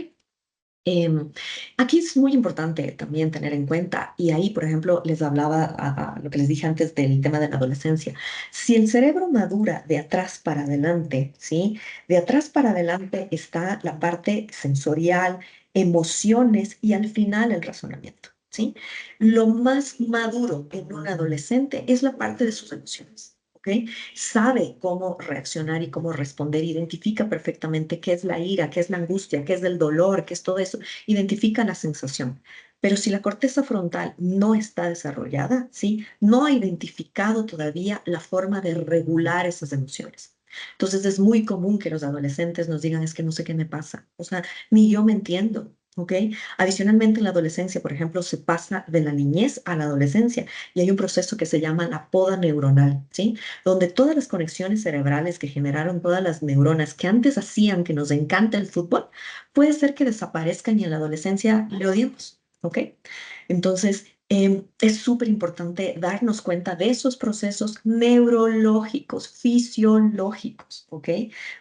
Em, Aquí es muy importante también tener en cuenta, y ahí, por ejemplo, les hablaba a lo que les dije antes del tema de la adolescencia. Si el cerebro madura de atrás para adelante, ¿sí? De atrás para adelante está la parte sensorial, emociones y al final el razonamiento, ¿sí? Lo más maduro en un adolescente es la parte de sus emociones. ¿Ok? Sabe cómo reaccionar y cómo responder, identifica perfectamente qué es la ira, qué es la angustia, qué es el dolor, qué es todo eso, identifica la sensación. Pero si la corteza frontal no está desarrollada, ¿sí? No ha identificado todavía la forma de regular esas emociones. Entonces es muy común que los adolescentes nos digan, es que no sé qué me pasa, o sea, ni yo me entiendo. ¿Ok? Adicionalmente, en la adolescencia, por ejemplo, se pasa de la niñez a la adolescencia y hay un proceso que se llama la poda neuronal, ¿sí? Donde todas las conexiones cerebrales que generaron todas las neuronas que antes hacían que nos encanta el fútbol, puede ser que desaparezcan y en la adolescencia le odiemos, ¿ok? Entonces, es súper importante darnos cuenta de esos procesos neurológicos, fisiológicos, ¿ok?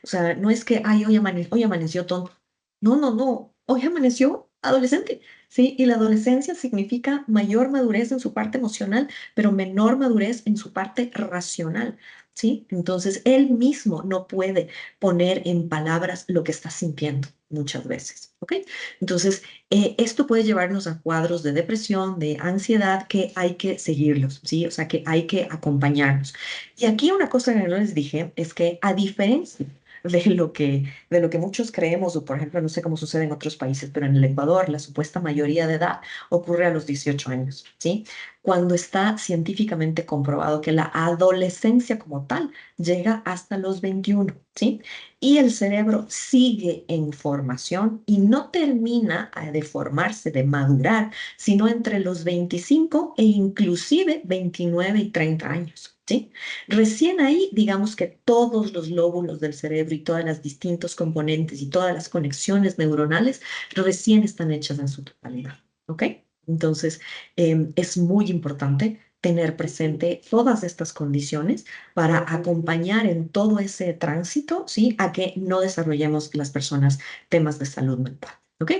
O sea, no es que, ay, hoy amaneció tonto. No, no, no, hoy amaneció adolescente, ¿sí? Y la adolescencia significa mayor madurez en su parte emocional, pero menor madurez en su parte racional, ¿sí? Entonces, él mismo no puede poner en palabras lo que está sintiendo muchas veces, ¿ok? Entonces, esto puede llevarnos a cuadros de depresión, de ansiedad, que hay que seguirlos, ¿sí? O sea, que hay que acompañarnos. Y aquí una cosa que no les dije es que a diferencia de lo que muchos creemos, o por ejemplo, no sé cómo sucede en otros países, pero en el Ecuador la supuesta mayoría de edad ocurre a los 18 años, ¿sí? Cuando está científicamente comprobado que la adolescencia como tal llega hasta los 21, ¿sí? Y el cerebro sigue en formación y no termina de formarse, de madurar, sino entre los 25 e inclusive 29 y 30 años, ¿sí? Recién ahí, digamos que todos los lóbulos del cerebro y todas las distintos componentes y todas las conexiones neuronales recién están hechas en su totalidad, ¿ok? Entonces, es muy importante tener presente todas estas condiciones para acompañar en todo ese tránsito, ¿sí? A que no desarrollemos las personas temas de salud mental, ¿ok?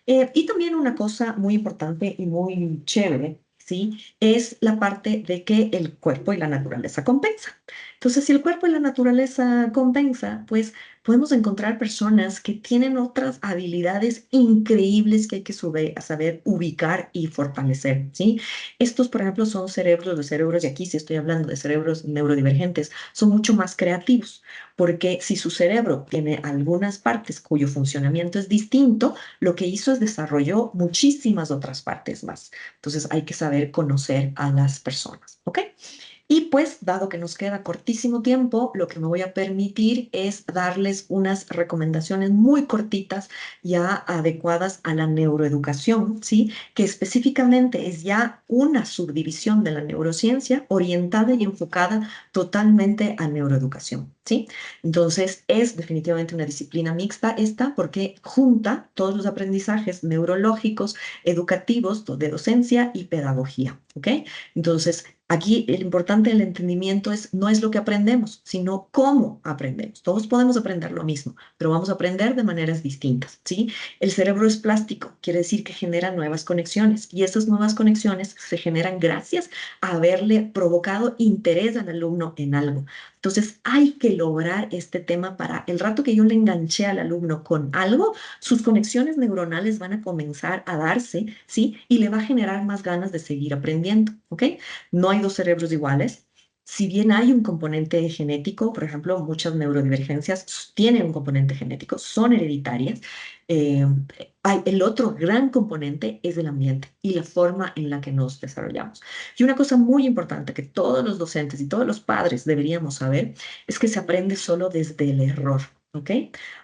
Y también una cosa muy importante y muy chévere, ¿sí? Es la parte de que el cuerpo y la naturaleza compensan. Entonces, si el cuerpo y la naturaleza compensa, pues podemos encontrar personas que tienen otras habilidades increíbles que hay que saber ubicar y fortalecer, ¿sí? Estos, por ejemplo, son cerebros, los cerebros, y aquí sí estoy hablando de cerebros neurodivergentes, son mucho más creativos, porque si su cerebro tiene algunas partes cuyo funcionamiento es distinto, lo que hizo es desarrolló muchísimas otras partes más. Entonces hay que saber conocer a las personas, ¿ok? Y pues, dado que nos queda cortísimo tiempo, lo que me voy a permitir es darles unas recomendaciones muy cortitas, ya adecuadas a la neuroeducación, ¿sí? Que específicamente es ya una subdivisión de la neurociencia orientada y enfocada totalmente a neuroeducación, ¿sí? Entonces, es definitivamente una disciplina mixta esta porque junta todos los aprendizajes neurológicos, educativos, de docencia y pedagogía, ¿ok? Entonces, aquí el importante del entendimiento no es lo que aprendemos, sino cómo aprendemos. Todos podemos aprender lo mismo, pero vamos a aprender de maneras distintas, ¿sí? El cerebro es plástico, quiere decir que genera nuevas conexiones y esas nuevas conexiones se generan gracias a haberle provocado interés al alumno en algo. Entonces, hay que lograr este tema para el rato que yo le enganché al alumno con algo, sus conexiones neuronales van a comenzar a darse, ¿sí? Y le va a generar más ganas de seguir aprendiendo, ¿ok? No hay dos cerebros iguales. Si bien hay un componente genético, por ejemplo, muchas neurodivergencias tienen un componente genético, son hereditarias. eh, el otro gran componente es el ambiente y la forma en la que nos desarrollamos. Y una cosa muy importante que todos los docentes y todos los padres deberíamos saber es que se aprende solo desde el error. ¿Ok?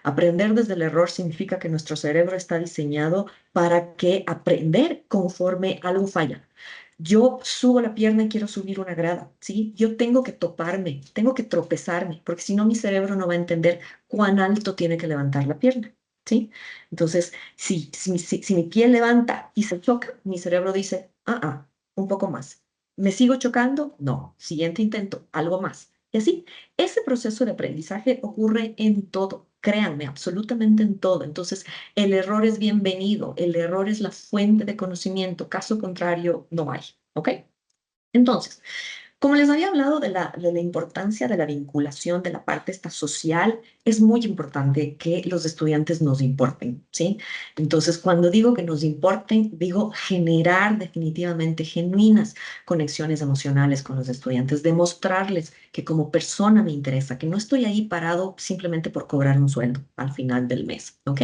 Aprender desde el error significa que nuestro cerebro está diseñado para que aprender conforme algo falla. Yo subo la pierna y quiero subir una grada, ¿sí? Yo tengo que toparme, tengo que tropezarme, porque si no mi cerebro no va a entender cuán alto tiene que levantar la pierna, ¿sí? Entonces, si mi pie levanta y se choca, mi cerebro dice, un poco más. ¿Me sigo chocando? No. Siguiente intento, algo más. Y así, ese proceso de aprendizaje ocurre en todo. Créanme, absolutamente en todo. Entonces, el error es bienvenido, el error es la fuente de conocimiento, caso contrario, no hay, ¿ok? Entonces, como les había hablado de la importancia de la vinculación, de la parte esta social, es muy importante que los estudiantes nos importen, ¿sí? Entonces, cuando digo que nos importen, digo generar definitivamente genuinas conexiones emocionales con los estudiantes, demostrarles que como persona me interesa, que no estoy ahí parado simplemente por cobrar un sueldo al final del mes, ¿ok?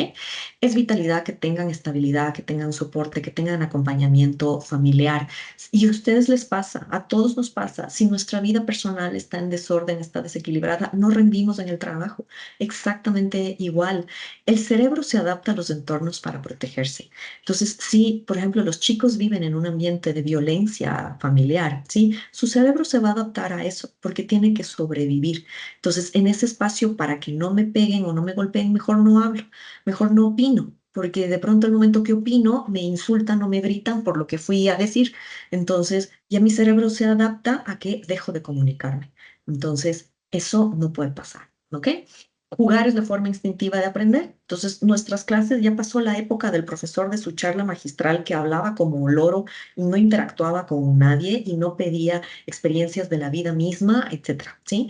Es vitalidad que tengan estabilidad, que tengan soporte, que tengan acompañamiento familiar. Y a ustedes les pasa, a todos nos pasa, si nuestra vida personal está en desorden, está desequilibrada, no rendimos en el trabajo. Exactamente igual. El cerebro se adapta a los entornos para protegerse. Entonces, si, por ejemplo, los chicos viven en un ambiente de violencia familiar, ¿sí? Su cerebro se va a adaptar a eso porque tiene que sobrevivir. Entonces, en ese espacio, para que no me peguen o no me golpeen, mejor no hablo, mejor no opino. Porque de pronto al momento que opino, me insultan o me gritan por lo que fui a decir. Entonces, ya mi cerebro se adapta a que dejo de comunicarme. Entonces, eso no puede pasar, ¿ok? Jugar es la forma instintiva de aprender. Entonces, nuestras clases ya pasó la época del profesor de su charla magistral que hablaba como loro y no interactuaba con nadie y no pedía experiencias de la vida misma, etcétera, ¿sí?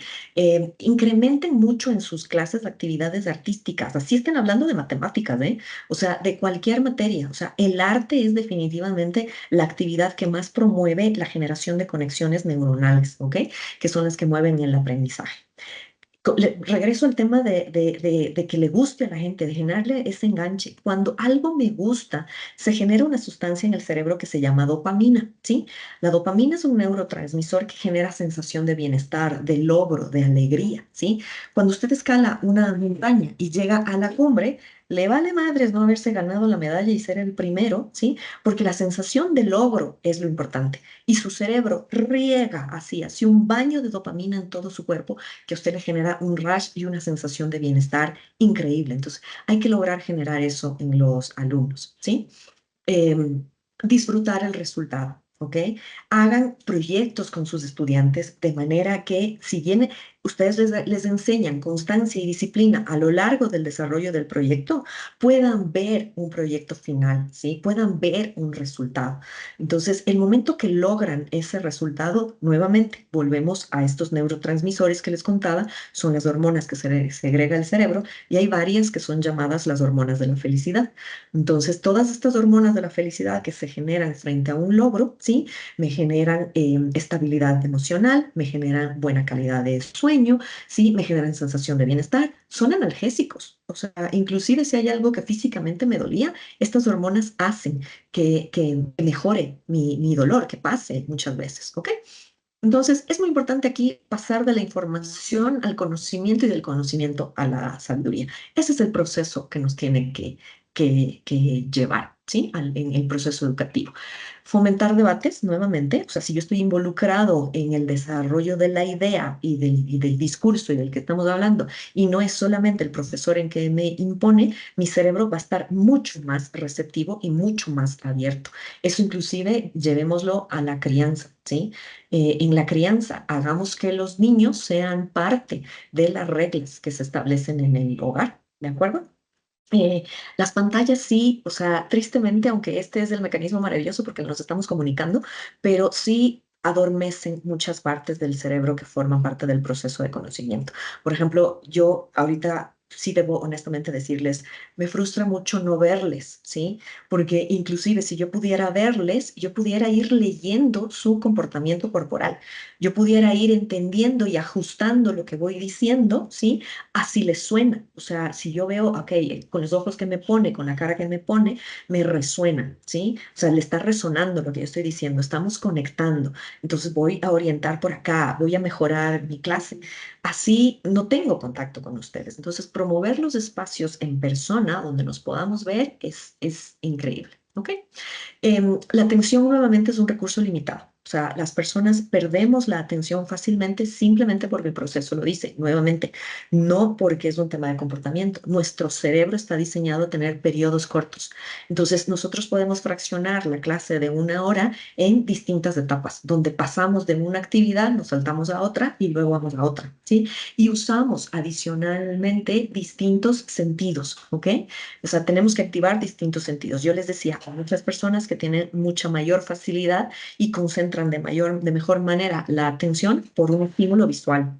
Incrementen mucho en sus clases actividades artísticas. Así estén hablando de matemáticas, ¿eh? O sea, de cualquier materia. O sea, el arte es definitivamente la actividad que más promueve la generación de conexiones neuronales, ¿ok? Que son las que mueven el aprendizaje. Regreso al tema de que le guste a la gente, de generarle ese enganche. Cuando algo me gusta, se genera una sustancia en el cerebro que se llama dopamina, ¿sí? La dopamina es un neurotransmisor que genera sensación de bienestar, de logro, de alegría, ¿sí? Cuando usted escala una montaña y llega a la cumbre, le vale madres no haberse ganado la medalla y ser el primero, ¿sí? Porque la sensación de logro es lo importante. Y su cerebro riega así un baño de dopamina en todo su cuerpo que a usted le genera un rush y una sensación de bienestar increíble. Entonces, hay que lograr generar eso en los alumnos, ¿sí? em, Disfrutar el resultado, ¿ok? Hagan proyectos con sus estudiantes de manera que si bien ustedes les enseñan constancia y disciplina a lo largo del desarrollo del proyecto, puedan ver un proyecto final, ¿sí? Puedan ver un resultado. Entonces, el momento que logran ese resultado, nuevamente volvemos a estos neurotransmisores que les contaba, son las hormonas que se segrega el cerebro y hay varias que son llamadas las hormonas de la felicidad. Entonces, todas estas hormonas de la felicidad que se generan frente a un logro, ¿sí? Me generan estabilidad emocional, me generan buena calidad de sueño, ¿sí? Me generan sensación de bienestar. Son analgésicos. O sea, inclusive si hay algo que físicamente me dolía, estas hormonas hacen que mejore mi dolor, que pase muchas veces, ¿ok? Entonces, es muy importante aquí pasar de la información al conocimiento y del conocimiento a la sabiduría. Ese es el proceso que nos tiene que llevar, ¿sí? En el proceso educativo. Fomentar debates, nuevamente, o sea, si yo estoy involucrado en el desarrollo de la idea y del discurso y del que estamos hablando, y no es solamente el profesor en que me impone, mi cerebro va a estar mucho más receptivo y mucho más abierto. Eso inclusive llevémoslo a la crianza, ¿sí? En la crianza, hagamos que los niños sean parte de las reglas que se establecen en el hogar, ¿de acuerdo? Eh, las pantallas sí, o sea, tristemente, aunque este es el mecanismo maravilloso porque nos estamos comunicando, pero sí adormecen muchas partes del cerebro que forman parte del proceso de conocimiento. Por ejemplo, yo ahorita sí debo honestamente decirles, me frustra mucho no verles, ¿sí? Porque inclusive si yo pudiera verles, yo pudiera ir leyendo su comportamiento corporal, yo pudiera ir entendiendo y ajustando lo que voy diciendo, ¿sí? Así les suena. O sea, si yo veo, ok, con los ojos que me pone, con la cara que me pone, me resuena, ¿sí? O sea, le está resonando lo que yo estoy diciendo, estamos conectando. Entonces voy a orientar por acá, voy a mejorar mi clase. Así no tengo contacto con ustedes. Entonces, promover los espacios en persona donde nos podamos ver es increíble, ¿ok? La atención nuevamente es un recurso limitado. O sea, las personas perdemos la atención fácilmente simplemente porque el proceso lo dice. Nuevamente, no porque es un tema de comportamiento. Nuestro cerebro está diseñado a tener periodos cortos. Entonces, nosotros podemos fraccionar la clase de 1 hora en distintas etapas, donde pasamos de una actividad, nos saltamos a otra y luego vamos a otra, ¿sí? Y usamos adicionalmente distintos sentidos, ¿ok? O sea, tenemos que activar distintos sentidos. Yo les decía, hay muchas personas que tienen mucha mayor facilidad y concentran de mejor manera la atención por un estímulo visual.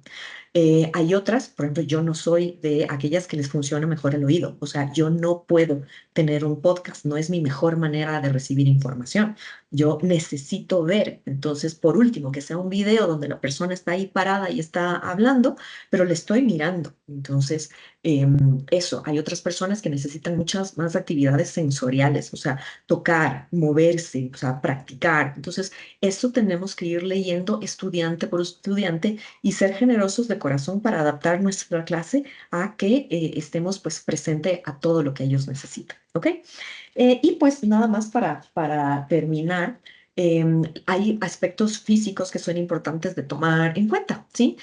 Hay otras, por ejemplo, yo no soy de aquellas que les funciona mejor el oído. O sea, yo no puedo tener un podcast, no es mi mejor manera de recibir información. Yo necesito ver. Entonces, por último, que sea un video donde la persona está ahí parada y está hablando, pero le estoy mirando. Entonces, eso, hay otras personas que necesitan muchas más actividades sensoriales, o sea, tocar, moverse, o sea, practicar. Entonces, eso tenemos que ir leyendo estudiante por estudiante y ser generosos de corazón para adaptar nuestra clase a que estemos pues presente a todo lo que ellos necesitan, ¿ok? Y pues nada más para terminar, hay aspectos físicos que son importantes de tomar en cuenta, ¿sí?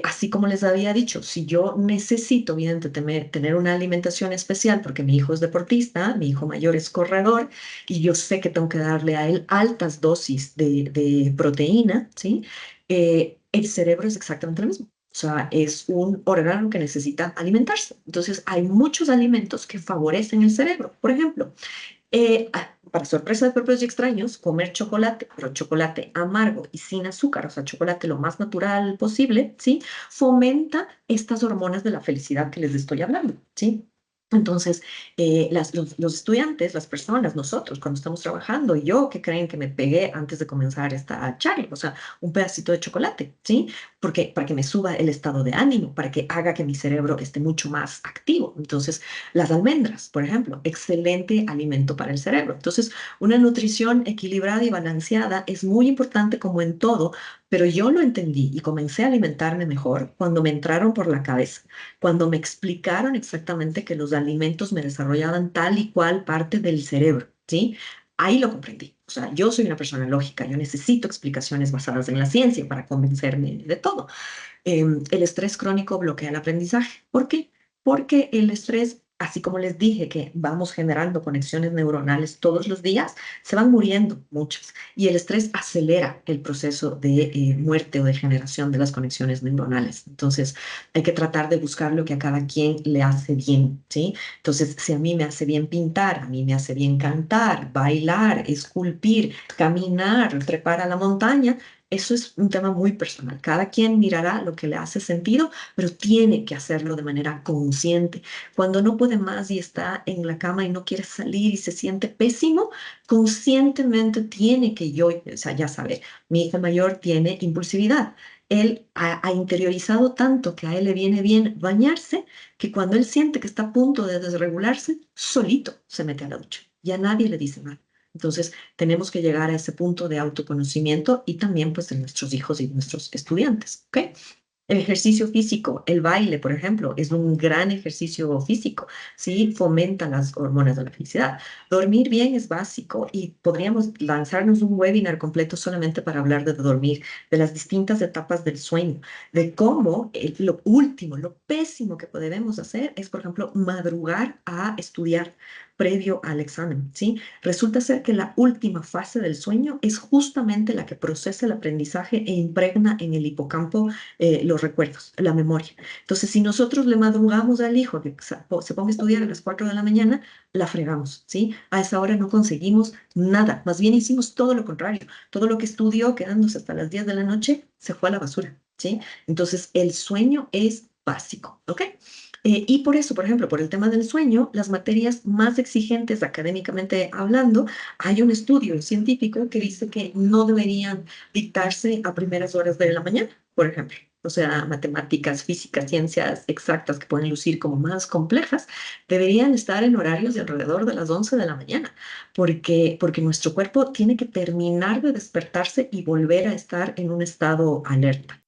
Así como les había dicho, si yo necesito, evidentemente, tener una alimentación especial porque mi hijo es deportista, mi hijo mayor es corredor y yo sé que tengo que darle a él altas dosis de proteína, ¿sí? El cerebro es exactamente lo mismo. O sea, es un órgano que necesita alimentarse. Entonces, hay muchos alimentos que favorecen el cerebro. Por ejemplo, para sorpresa de propios y extraños, comer chocolate, pero chocolate amargo y sin azúcar, o sea, chocolate lo más natural posible, ¿sí? Fomenta estas hormonas de la felicidad que les estoy hablando, ¿sí? Entonces, los estudiantes, las personas, nosotros, cuando estamos trabajando, y yo que creen que me pegué antes de comenzar esta charla, o sea, un pedacito de chocolate, ¿sí? Porque para que me suba el estado de ánimo, para que haga que mi cerebro esté mucho más activo. Entonces, las almendras, por ejemplo, excelente alimento para el cerebro. Entonces, una nutrición equilibrada y balanceada es muy importante como en todo, pero yo lo entendí y comencé a alimentarme mejor cuando me entraron por la cabeza, cuando me explicaron exactamente que los alimentos me desarrollaban tal y cual parte del cerebro, ¿sí? Ahí lo comprendí. O sea, yo soy una persona lógica, yo necesito explicaciones basadas en la ciencia para convencerme de todo. El estrés crónico bloquea el aprendizaje. ¿Por qué? Porque el estrés, así como les dije que vamos generando conexiones neuronales todos los días, se van muriendo muchas. Y el estrés acelera el proceso de muerte o de generación de las conexiones neuronales. Entonces, hay que tratar de buscar lo que a cada quien le hace bien, ¿sí? Entonces, si a mí me hace bien pintar, a mí me hace bien cantar, bailar, esculpir, caminar, trepar a la montaña, eso es un tema muy personal. Cada quien mirará lo que le hace sentido, pero tiene que hacerlo de manera consciente. Cuando no puede más y está en la cama y no quiere salir y se siente pésimo, conscientemente tiene que yo, o sea, ya sabe, mi hija mayor tiene impulsividad. Él ha interiorizado tanto que a él le viene bien bañarse, que cuando él siente que está a punto de desregularse, solito se mete a la ducha. Ya nadie le dice nada. Entonces, tenemos que llegar a ese punto de autoconocimiento y también pues de nuestros hijos y nuestros estudiantes, ¿ok? El ejercicio físico, el baile, por ejemplo, es un gran ejercicio físico, ¿sí? Fomenta las hormonas de la felicidad. Dormir bien es básico y podríamos lanzarnos un webinar completo solamente para hablar de dormir, de las distintas etapas del sueño, de cómo lo último, lo pésimo que podemos hacer es, por ejemplo, madrugar a estudiar previo al examen, ¿sí? Resulta ser que la última fase del sueño es justamente la que procesa el aprendizaje e impregna en el hipocampo los recuerdos, la memoria. Entonces, si nosotros le madrugamos al hijo que se ponga a estudiar a las 4 de la mañana, la fregamos, ¿sí? A esa hora no conseguimos nada, más bien hicimos todo lo contrario. Todo lo que estudió quedándose hasta las 10 de la noche se fue a la basura, ¿sí? Entonces, el sueño es básico, ¿ok? Y por eso, por ejemplo, por el tema del sueño, las materias más exigentes académicamente hablando, hay un estudio científico que dice que no deberían dictarse a primeras horas de la mañana, por ejemplo. O sea, matemáticas, física, ciencias exactas que pueden lucir como más complejas, deberían estar en horarios de alrededor de las 11 de la mañana, porque nuestro cuerpo tiene que terminar de despertarse y volver a estar en un estado alerta.